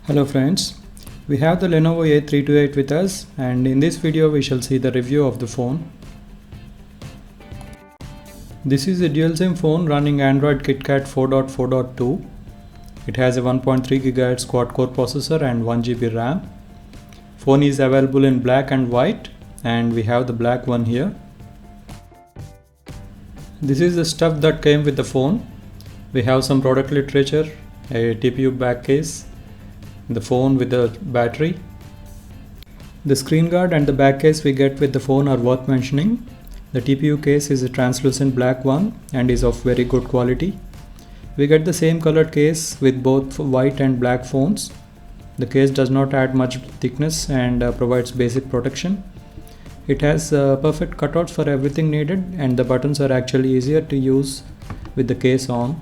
Hello friends, we have the Lenovo A328 with us, and in this video we shall see the review of the phone. This is a dual SIM phone running Android KitKat 4.4.2. It has a 1.3 GHz quad-core processor and 1 GB RAM. Phone is available in black and white, and we have the black one here. This is the stuff that came with the phone. We have some product literature, a TPU back case, the phone with the battery. The screen guard and the back case we get with the phone are worth mentioning. The TPU case is a translucent black one and is of very good quality. We get the same colored case with both white and black phones. The case does not add much thickness and provides basic protection. It has perfect cutouts for everything needed, and the buttons are actually easier to use with the case on.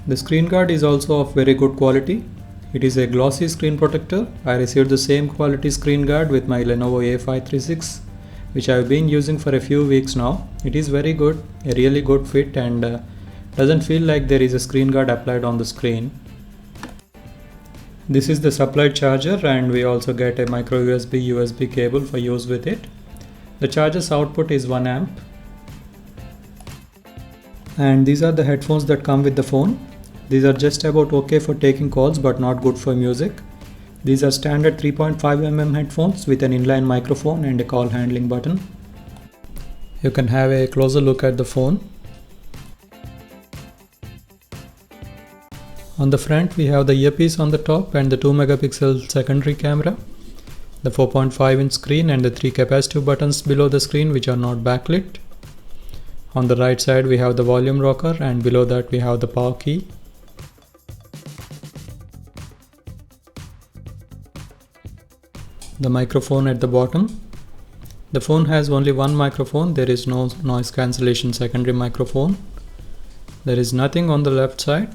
The screen guard is also of very good quality. It is a glossy screen protector. I received the same quality screen guard with my Lenovo A536, which I have been using for a few weeks now. It is very good, a really good fit, and doesn't feel like there is a screen guard applied on the screen. This is the supplied charger, and we also get a micro USB cable for use with it. The charger's output is 1 amp. And these are the headphones that come with the phone. These are just about okay for taking calls but not good for music. These are standard 3.5mm headphones with an inline microphone and a call handling button. You can have a closer look at the phone. On the front we have the earpiece on the top and the 2-megapixel secondary camera, the 4.5-inch screen and the 3 capacitive buttons below the screen which are not backlit. On the right side we have the volume rocker, and below that we have the power key. The microphone at the bottom. The phone has only one microphone. There is no noise cancellation secondary microphone. There is nothing on the left side.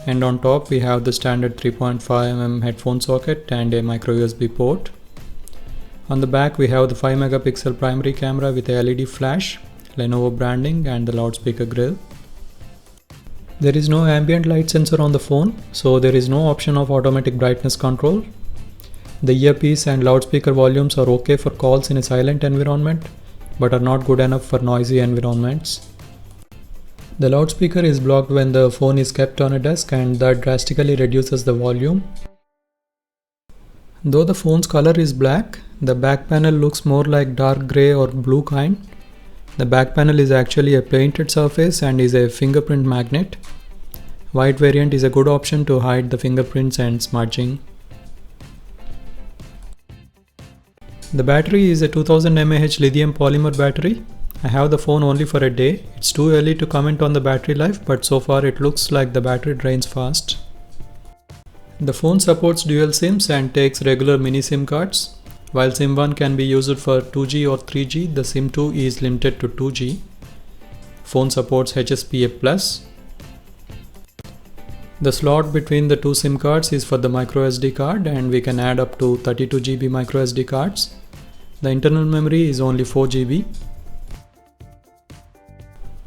And on top we have the standard 3.5mm headphone socket and a micro USB port. On the back we have the 5-megapixel primary camera with a LED flash, Lenovo branding and the loudspeaker grill. There is no ambient light sensor on the phone, so there is no option of automatic brightness control. The earpiece and loudspeaker volumes are okay for calls in a silent environment, but are not good enough for noisy environments. The loudspeaker is blocked when the phone is kept on a desk, and that drastically reduces the volume. Though the phone's color is black, the back panel looks more like dark grey or blue kind. The back panel is actually a painted surface and is a fingerprint magnet. White variant is a good option to hide the fingerprints and smudging. The battery is a 2000 mAh lithium polymer battery. I have the phone only for a day. It's too early to comment on the battery life, but so far it looks like the battery drains fast. The phone supports dual SIMs and takes regular mini SIM cards. While SIM 1 can be used for 2G or 3G, the SIM 2 is limited to 2G. Phone supports HSPA+. The slot between the two SIM cards is for the micro SD card, and we can add up to 32 GB micro SD cards. The internal memory is only 4 GB.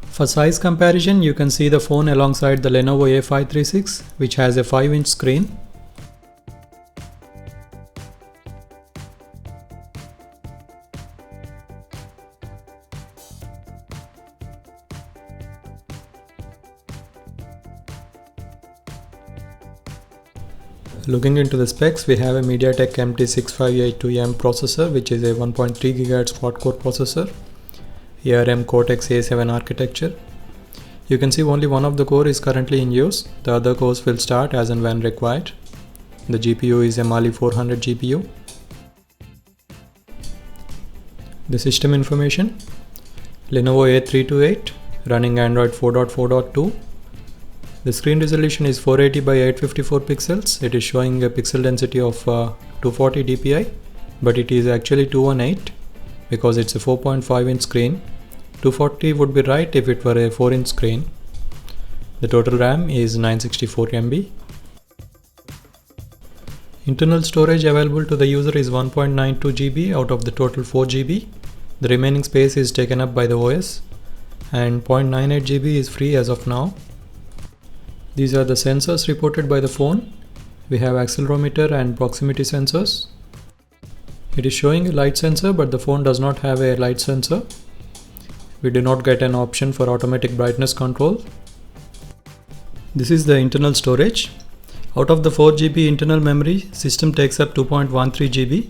For size comparison, you can see the phone alongside the Lenovo A536, which has a 5-inch screen. Looking into the specs, we have a MediaTek MT6582M processor, which is a 1.3 GHz quad-core processor. ARM Cortex-A7 architecture. You can see only one of the core is currently in use. The other cores will start as and when required. The GPU is a Mali 400 GPU. The system information: Lenovo A328 running Android 4.4.2. The screen resolution is 480 by 854 pixels. It is showing a pixel density of 240 dpi, but it is actually 218 because it's a 4.5-inch screen. 240 would be right if it were a 4-inch screen. The total RAM is 964 MB. Internal storage available to the user is 1.92 GB out of the total 4 GB. The remaining space is taken up by the OS, and 0.98 GB is free as of now. These are the sensors reported by the phone. We have accelerometer and proximity sensors. It is showing a light sensor, but the phone does not have a light sensor. We do not get an option for automatic brightness control. This is the internal storage. Out of the 4 GB internal memory, system takes up 2.13 GB.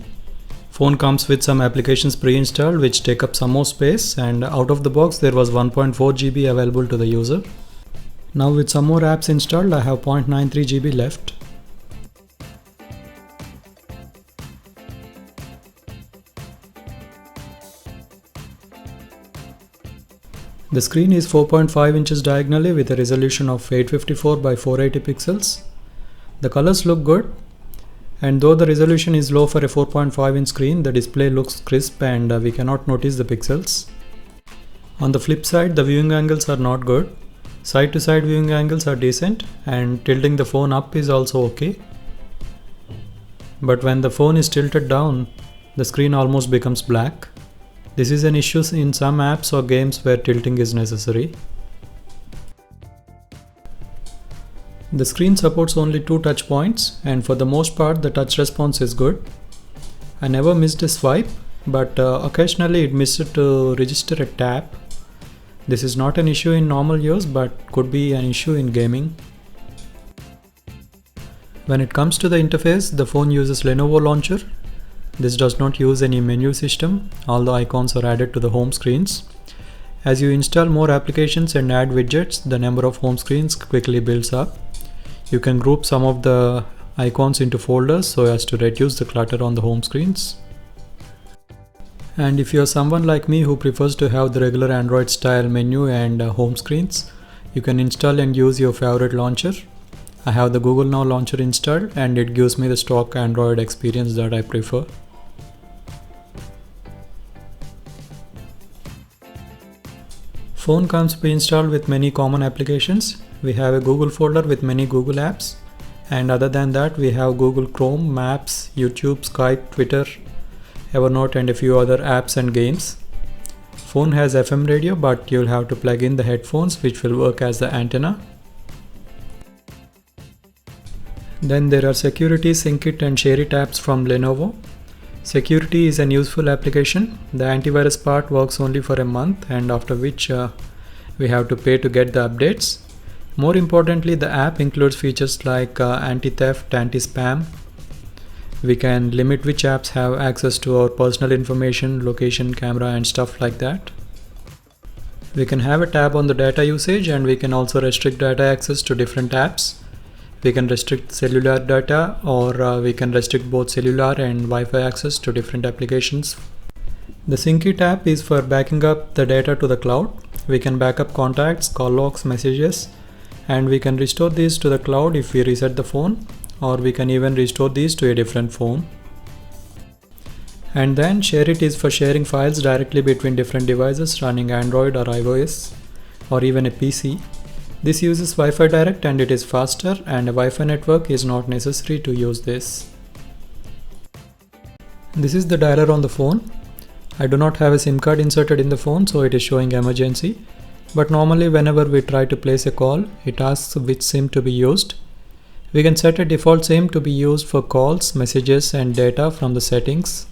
Phone comes with some applications pre-installed which take up some more space, and out of the box there was 1.4 GB available to the user. Now with some more apps installed, I have 0.93 GB left. The screen is 4.5 inches diagonally with a resolution of 854 by 480 pixels. The colors look good, and though the resolution is low for a 4.5 inch screen, the display looks crisp and we cannot notice the pixels. On the flip side, the viewing angles are not good. Side to side viewing angles are decent, and tilting the phone up is also okay. But when the phone is tilted down, the screen almost becomes black. This is an issue in some apps or games where tilting is necessary. The screen supports only 2 touch points, and for the most part the touch response is good. I never missed a swipe, but occasionally it missed to register a tap. This is not an issue in normal use, but could be an issue in gaming. When it comes to the interface, the phone uses Lenovo launcher. This does not use any menu system. All the icons are added to the home screens. As you install more applications and add widgets, the number of home screens quickly builds up. You can group some of the icons into folders so as to reduce the clutter on the home screens. And if you are someone like me who prefers to have the regular Android style menu and home screens, you can install and use your favorite launcher. I have the Google Now launcher installed, and it gives me the stock Android experience that I prefer. Phone comes pre-installed with many common applications. We have a Google folder with many Google apps, and other than that we have Google Chrome, Maps, YouTube, Skype, Twitter, Evernote and a few other apps and games. Phone has FM radio, but you'll have to plug in the headphones which will work as the antenna. Then there are Security, Sync It and Share It apps from Lenovo. Security is an useful application. The antivirus part works only for a month, and after which we have to pay to get the updates. More importantly, the app includes features like anti-theft, anti-spam. We can limit which apps have access to our personal information, location, camera and stuff like that. We can have a tab on the data usage, and we can also restrict data access to different apps. We can restrict cellular data, or we can restrict both cellular and Wi-Fi access to different applications. The Sync It app is for backing up the data to the cloud. We can back up contacts, call logs, messages, and we can restore these to the cloud if we reset the phone, or we can even restore these to a different phone. And then Share It is for sharing files directly between different devices running Android or iOS or even a PC. This uses Wi-Fi direct, and it is faster, and a Wi-Fi network is not necessary to use this. This is the dialer on the phone. I do not have a SIM card inserted in the phone, so it is showing emergency. But normally whenever we try to place a call, it asks which SIM to be used. We can set a default SIM to be used for calls, messages and data from the settings.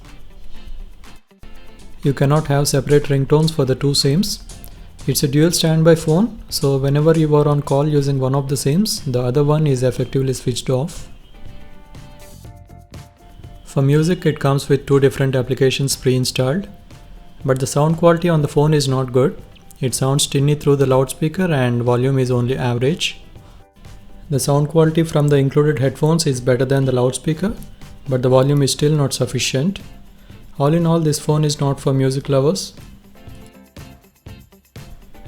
You cannot have separate ringtones for the two SIMs. It's a dual standby phone, so whenever you are on call using one of the SIMs, the other one is effectively switched off. For music, it comes with 2 different applications pre-installed, but the sound quality on the phone is not good. It sounds tinny through the loudspeaker, and volume is only average. The sound quality from the included headphones is better than the loudspeaker, but the volume is still not sufficient. All in all, this phone is not for music lovers.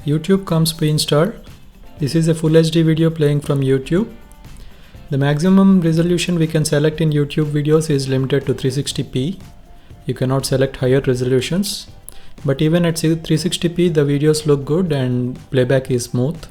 YouTube comes pre-installed. This is a full HD video playing from YouTube. The maximum resolution we can select in YouTube videos is limited to 360p. You cannot select higher resolutions. But even at 360p, the videos look good and playback is smooth.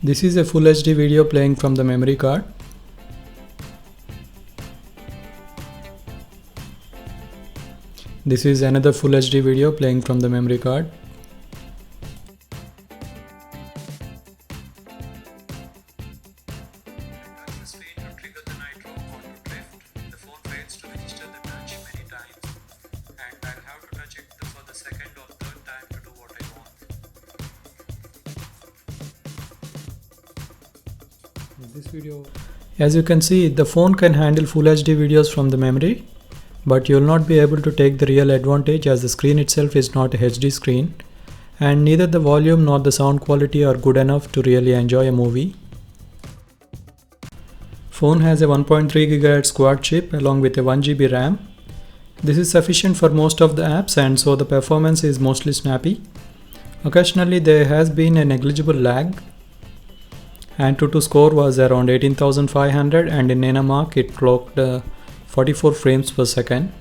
This is a Full HD video playing from the memory card. This is another Full HD video playing from the memory card. As you can see, the phone can handle Full HD videos from the memory, but you will not be able to take the real advantage as the screen itself is not a HD screen, and neither the volume nor the sound quality are good enough to really enjoy a movie. Phone has a 1.3 GHz quad chip along with a 1 GB RAM. This is sufficient for most of the apps, and so the performance is mostly snappy. Occasionally there has been a negligible lag. AnTuTu score was around 18,500 and in Nanamark it clocked 44 frames per second.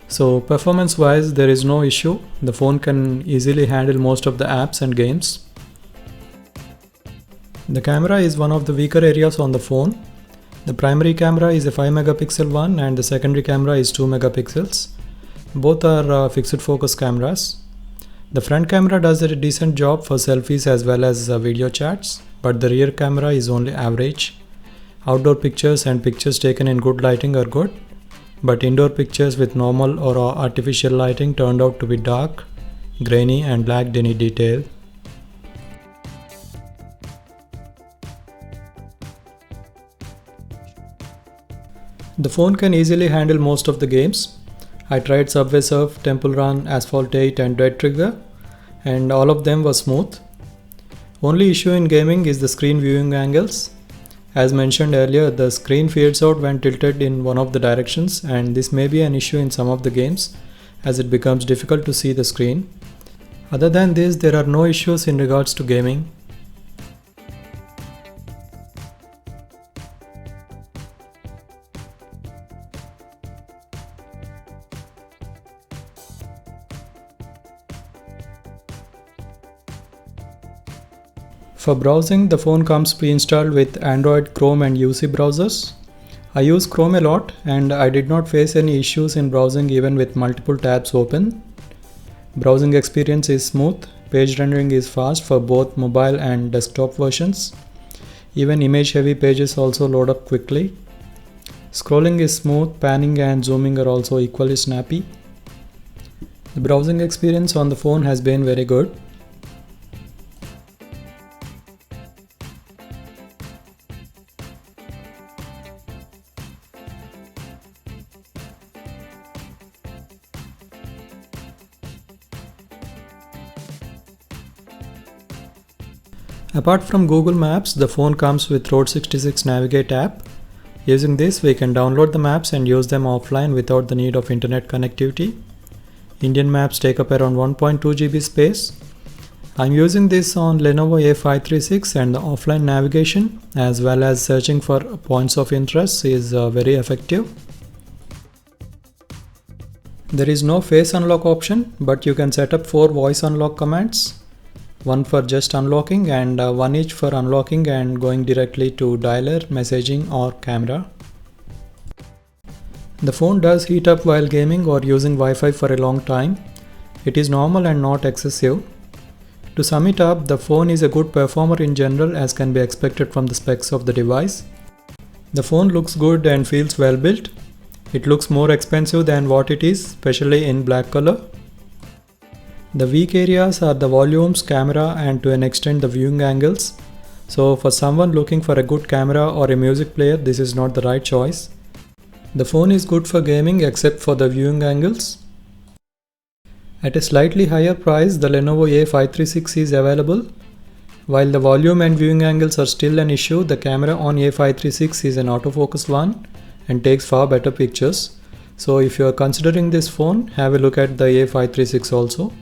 So performance wise there is no issue. The phone can easily handle most of the apps and games. The camera is one of the weaker areas on the phone. The primary camera is a 5 megapixel one and the secondary camera is 2 megapixels. Both are fixed focus cameras. The front camera does a decent job for selfies as well as video chats, but the rear camera is only average. Outdoor pictures and pictures taken in good lighting are good, but indoor pictures with normal or artificial lighting turned out to be dark, grainy and lacked any detail. The phone can easily handle most of the games. I tried Subway Surf, Temple Run, Asphalt 8 and Dead Trigger, and all of them were smooth. Only issue in gaming is the screen viewing angles. As mentioned earlier, the screen fades out when tilted in one of the directions, and this may be an issue in some of the games as it becomes difficult to see the screen. Other than this, there are no issues in regards to gaming. For browsing, the phone comes pre-installed with Android, Chrome and UC browsers. I use Chrome a lot and I did not face any issues in browsing even with multiple tabs open. Browsing experience is smooth, page rendering is fast for both mobile and desktop versions. Even image heavy pages also load up quickly. Scrolling is smooth, panning and zooming are also equally snappy. The browsing experience on the phone has been very good. Apart from Google Maps, the phone comes with Road 66 Navigate app. Using this, we can download the maps and use them offline without the need of internet connectivity. Indian maps take up around 1.2 GB space. I'm using this on Lenovo A536 and the offline navigation as well as searching for points of interest is very effective. There is no face unlock option, but you can set up 4 voice unlock commands. One for just unlocking and one each for unlocking and going directly to dialer, messaging or camera. The phone does heat up while gaming or using Wi-Fi for a long time. It is normal and not excessive. To sum it up, the phone is a good performer in general as can be expected from the specs of the device. The phone looks good and feels well built. It looks more expensive than what it is, especially in black color. The weak areas are the volumes, camera and to an extent the viewing angles. So for someone looking for a good camera or a music player, this is not the right choice. The phone is good for gaming except for the viewing angles. At a slightly higher price, the Lenovo A536 is available. While the volume and viewing angles are still an issue, the camera on A536 is an autofocus one and takes far better pictures. So if you are considering this phone, have a look at the A536 also.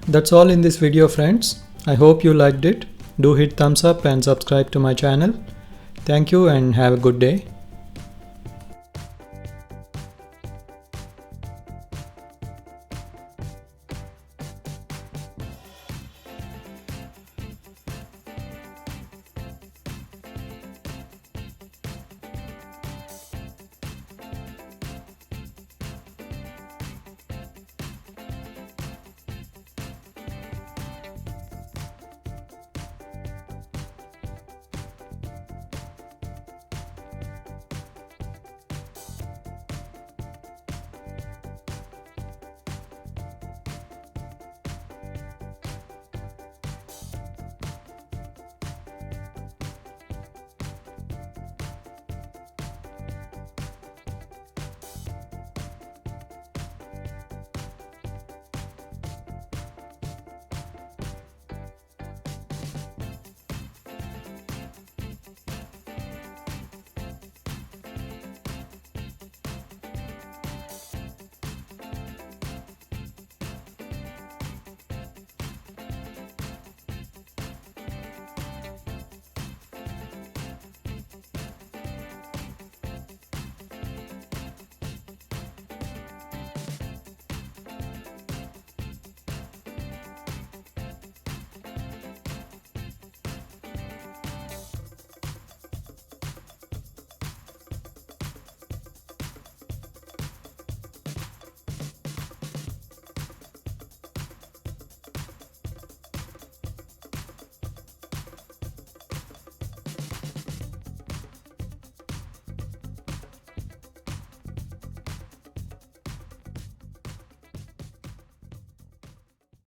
That's all in this video, friends. I hope you liked it. Do hit thumbs up and subscribe to my channel. Thank you and have a good day.